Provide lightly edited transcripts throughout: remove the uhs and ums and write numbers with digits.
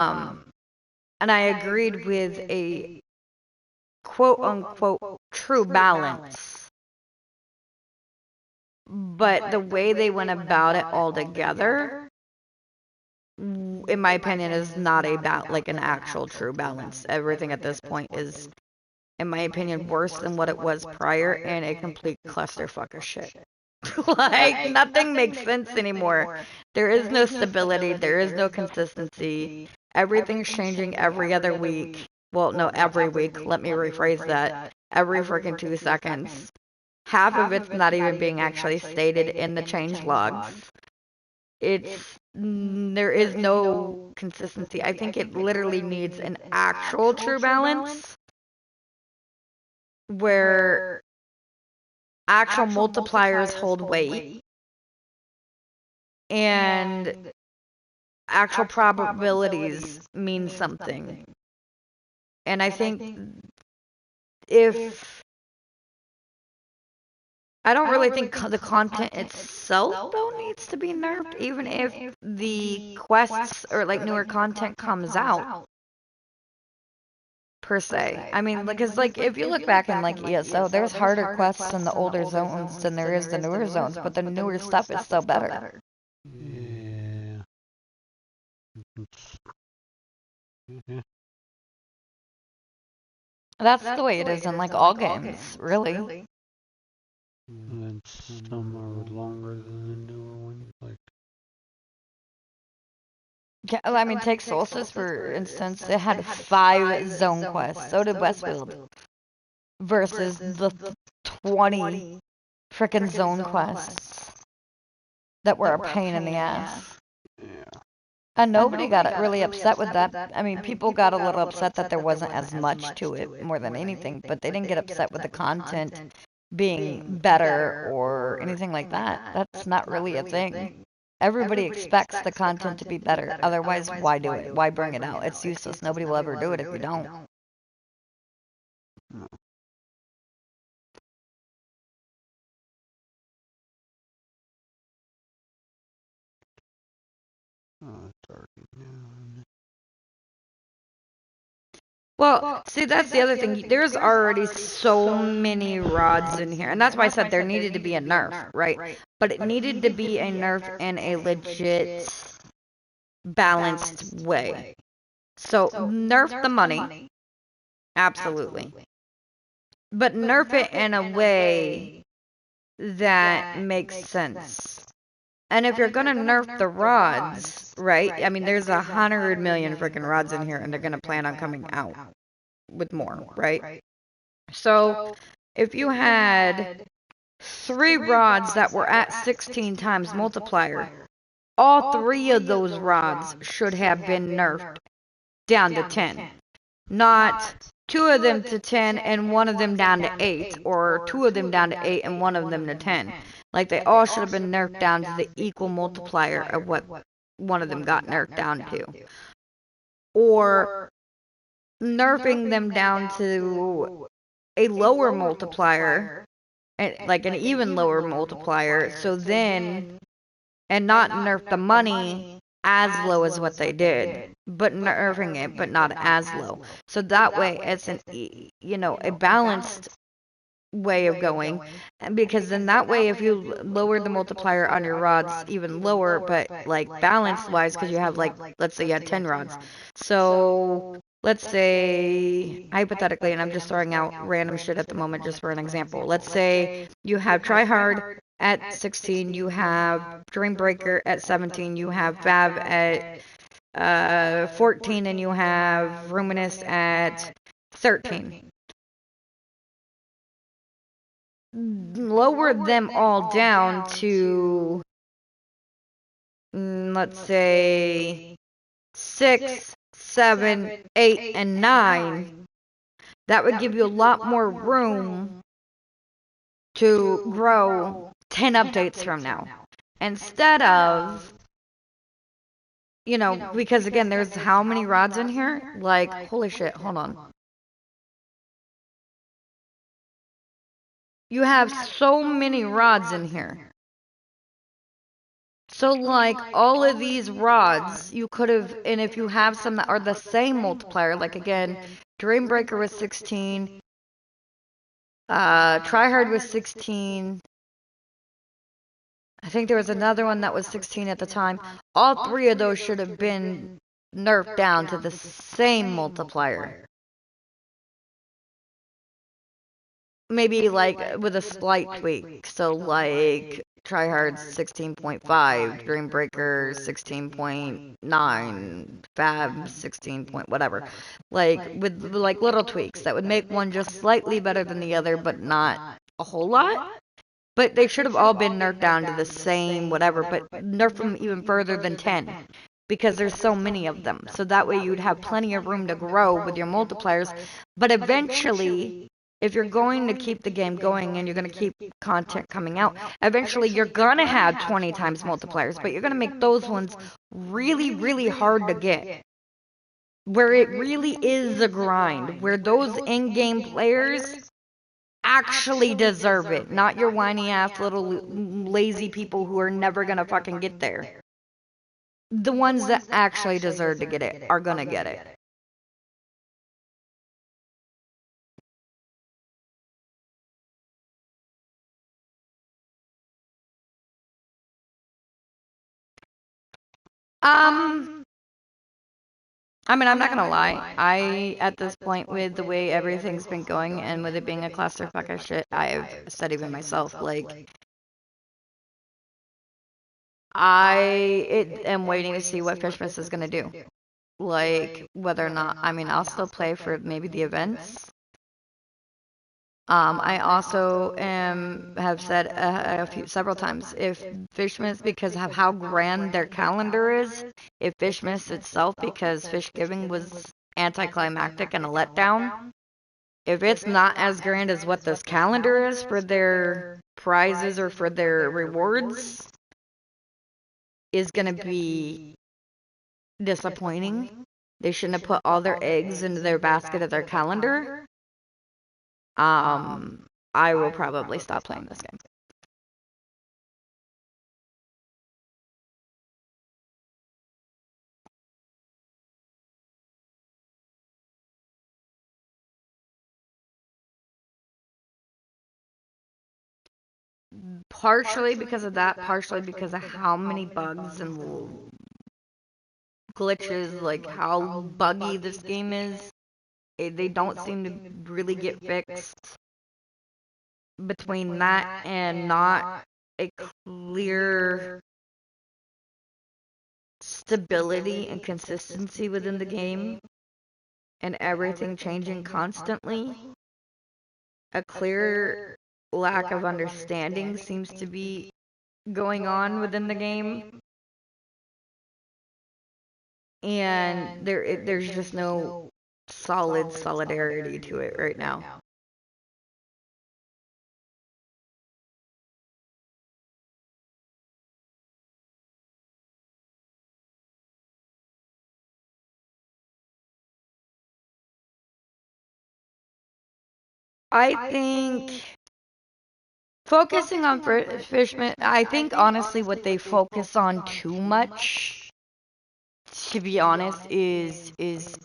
And I agreed with a quote unquote true balance. But the way they went about it altogether, in my opinion, is not like an actual true balance. Everything at this point is, in my opinion, worse than what it was prior, and a complete clusterfuck of shit. Like, nothing makes sense anymore. There is no stability, there is no consistency. Everything's changing every other week. Well, no, every week. Let me rephrase that. Every freaking 2 seconds. Half of it's not even being actually stated in the change logs. There is no consistency. I think it literally needs an actual true balance where actual multipliers hold weight and actual probabilities mean something. And I think if I don't really think the content itself though needs to be nerfed, even if the quests or like newer content comes out per se. I mean, because like if you look back in like ESO, there's harder quests in the older zones than there is the newer zones, but the newer stuff is still better. Yeah. That's the way it is in like all games, really. And some are longer than the newer ones. Like, Yeah, I mean, take Solstice for instance. It had 5 zone quests. So did Westfield. Versus the 20 frickin' zone quests that were a pain in the ass. yeah. And nobody got really upset with that. I mean, people got a little upset that there wasn't as much to it more than anything, but they didn't get upset with the content being better or anything like that. That's not really a thing. Everybody expects the content to be better. Otherwise, why do it? Why bring it out? It's useless. Nobody will ever do it if you don't. Oh, it's already noon. Well, see, that's the other thing. There's already so many rods in here. And that's why I said there needed to be a nerf, right? But it needed to be a nerf in a legit, balanced way. So, nerf the money. Absolutely. But nerf it in a way that makes sense. And if you're gonna nerf the rods, right? I mean, there's 100 million freaking rods in here, and they're gonna plan on coming out with more, right? So if you had 3 rods that were at 16 times multiplier, all 3 of those rods should have been nerfed down to 10. Not 2 of them to 10 and 1 of them down to 8, or 2 of them down to 8 and 1 of them to 10. Like they all should have been nerfed down to the equal multiplier of what one of them got nerfed down to. Or nerfing them down to a lower multiplier, like an even lower multiplier, so then, and not nerf the money as low as what they did, but nerfing it, but not as low. So that way it's a balanced way of going, because then that way if you lower the multiplier on your rods even lower, but like balance wise, because you have like, let's say you had 10 rods, so let's say hypothetically, and I'm just throwing out random shit at the moment just for an example, let's say you have try hard at 16, you have dream breaker at 17, you have fab at 14, and you have ruminous at 13. Lower them all down to, let's say, 6, 7, 8, and 9. That would give you a lot more room to grow 10 updates from now. Instead of, because again, there's how many rods in here? Like, holy shit, hold on. You have so many rods in here. So, like, all of these rods, you could have, and if you have some that are the same multiplier, like, again, Dreambreaker was 16, Tryhard was 16, I think there was another one that was 16 at the time. All three of those should have been nerfed down to the same multiplier. Maybe like with a slight tweak. So like Tryhard's 16.5, Dreambreaker 16.9, Fab 16 point whatever. Like with like little tweaks that would make one just slightly better than the other, but not a whole lot. But they should have all been nerfed down to the same whatever, but nerf them even further than 10 because there's so many of them. So that way you'd have plenty of room to grow with your multipliers. But eventually, if you're going to keep the game going and you're going to keep content coming out, eventually you're going to have 20 times multipliers, but you're going to make those ones really, really hard to get. Where it really is a grind, where those in-game players actually deserve it, not your whiny ass little lazy people who are never gonna fucking get there. The ones that actually deserve to get it are gonna get it. I mean, I'm not gonna lie. At this point, with the way everything's been going and with it being a clusterfuck of shit, I've said even myself, like, I am waiting to see what Fishmas is gonna do. Like, whether or not, I mean, I'll still play for maybe the events. I also have said several times, if Fishmas, because of how grand their calendar is, if Fishmas itself, because Fish Giving was anticlimactic and a letdown, if it's not as grand as what this calendar is for their prizes or for their rewards, is going to be disappointing. They shouldn't have put all their eggs into their basket of their calendar. I will probably stop playing this game. Partially because of that, partially because of how many bugs and glitches, like how buggy this game is. They don't seem to really get fixed. Between that and not a clear stability and consistency within the game, and everything changing constantly, a clear lack of understanding seems to be going on within the game. And there's just no solid solidarity to it right now. I think focusing on Fishman, I think honestly what they focus on too much, to be honest, is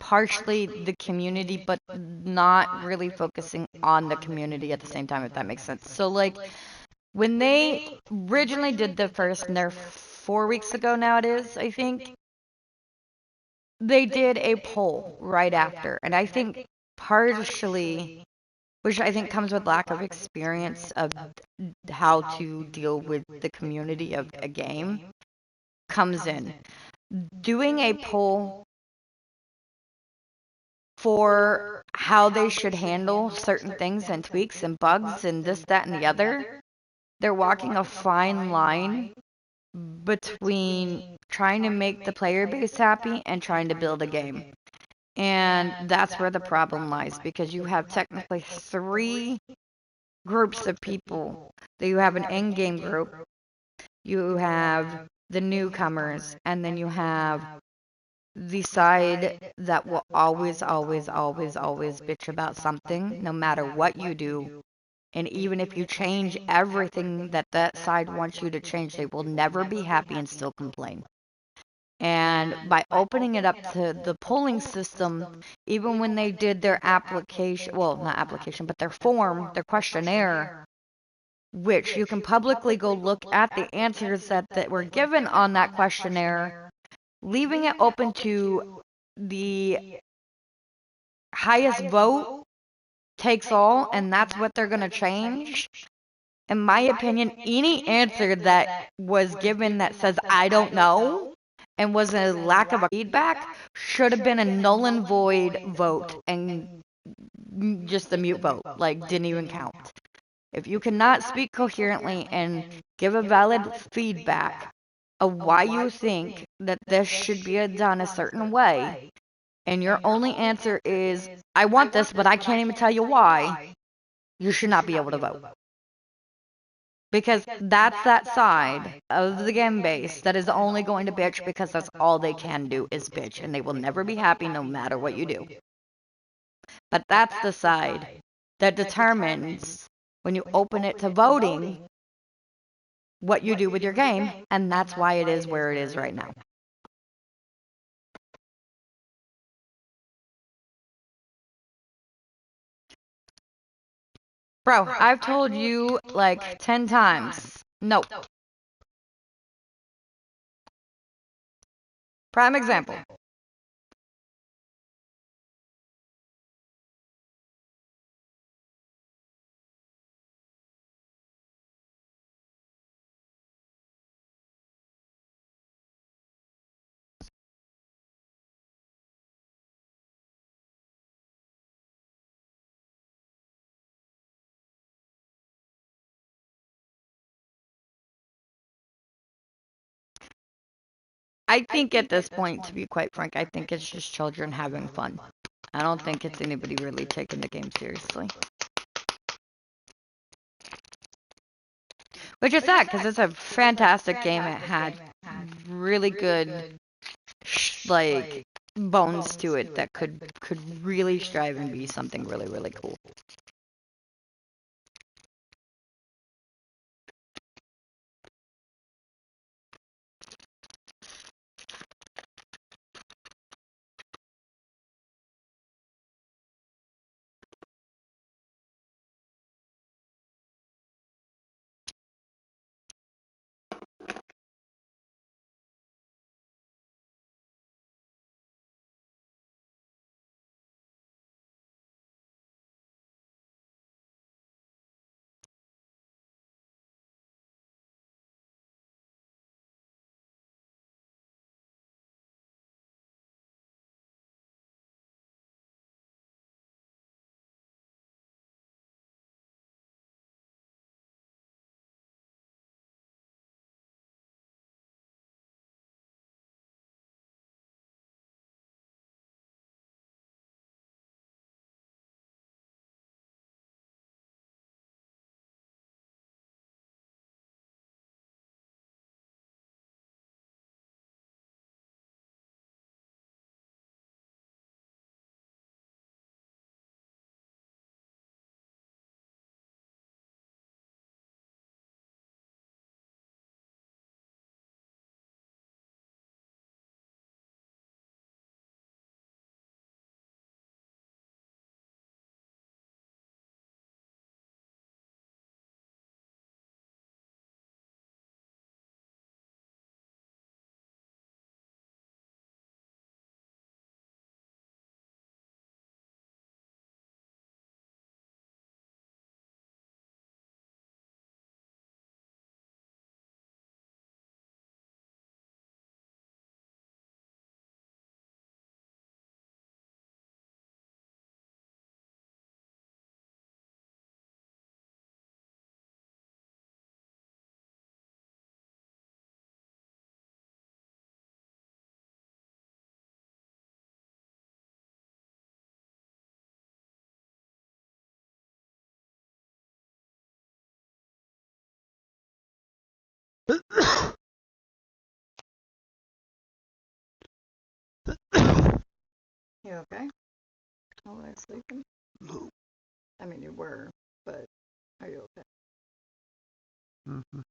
partially the community, but not really focusing on the community at the same time, if that makes sense. So like when they originally did the first nerf 4 weeks ago now it is, I think, they did a poll right after, and I think partially, which I think comes with lack of experience of how to deal with the community of a game, comes in. Doing a poll for how they should handle certain things and tweaks and bugs and this, that, and the other, they're walking a fine line between trying to make the player base happy and trying to build a game. And that's where the problem lies, because you have technically 3 groups of people. You have an end-game group, you have the newcomers, and then you have the side that will always, always, always, always bitch about something, no matter what you do, And even if you change everything that that side wants you to change, they will never be happy and still complain. And by opening it up to the polling system, even when they did their application, well, not application, but their form, their questionnaire, which you can publicly go look at the answers that were given on that questionnaire, leaving it open to the highest vote takes all, and that's what they're going to change. In my opinion, any answer that was given that says, I don't know, and was a lack of a feedback, should have been a null and void vote and just a mute vote, like didn't even count. If you cannot speak coherently and give a valid feedback of why you think that this should be done a certain way, and your only answer is, I want this, but I can't even tell you why, you should not be able to vote. Because that's that side of the game base that is only going to bitch because that's all they can do is bitch, and they will never be happy no matter what you do. But that's the side that determines, when you open it to voting, what you do with your game, and that's why it is where it is right now. Bro, I've told you like 10 times. No. Prime example. I think at this point, to be quite frank, I think it's just children having fun. I don't think it's anybody really taking the game seriously. Which is sad, because it's a fantastic game. It had really good, like, bones to it that could really strive and be something really, really cool. You okay? Oh, was I sleeping? No. I mean, you were, but Are you okay? Mm-hmm.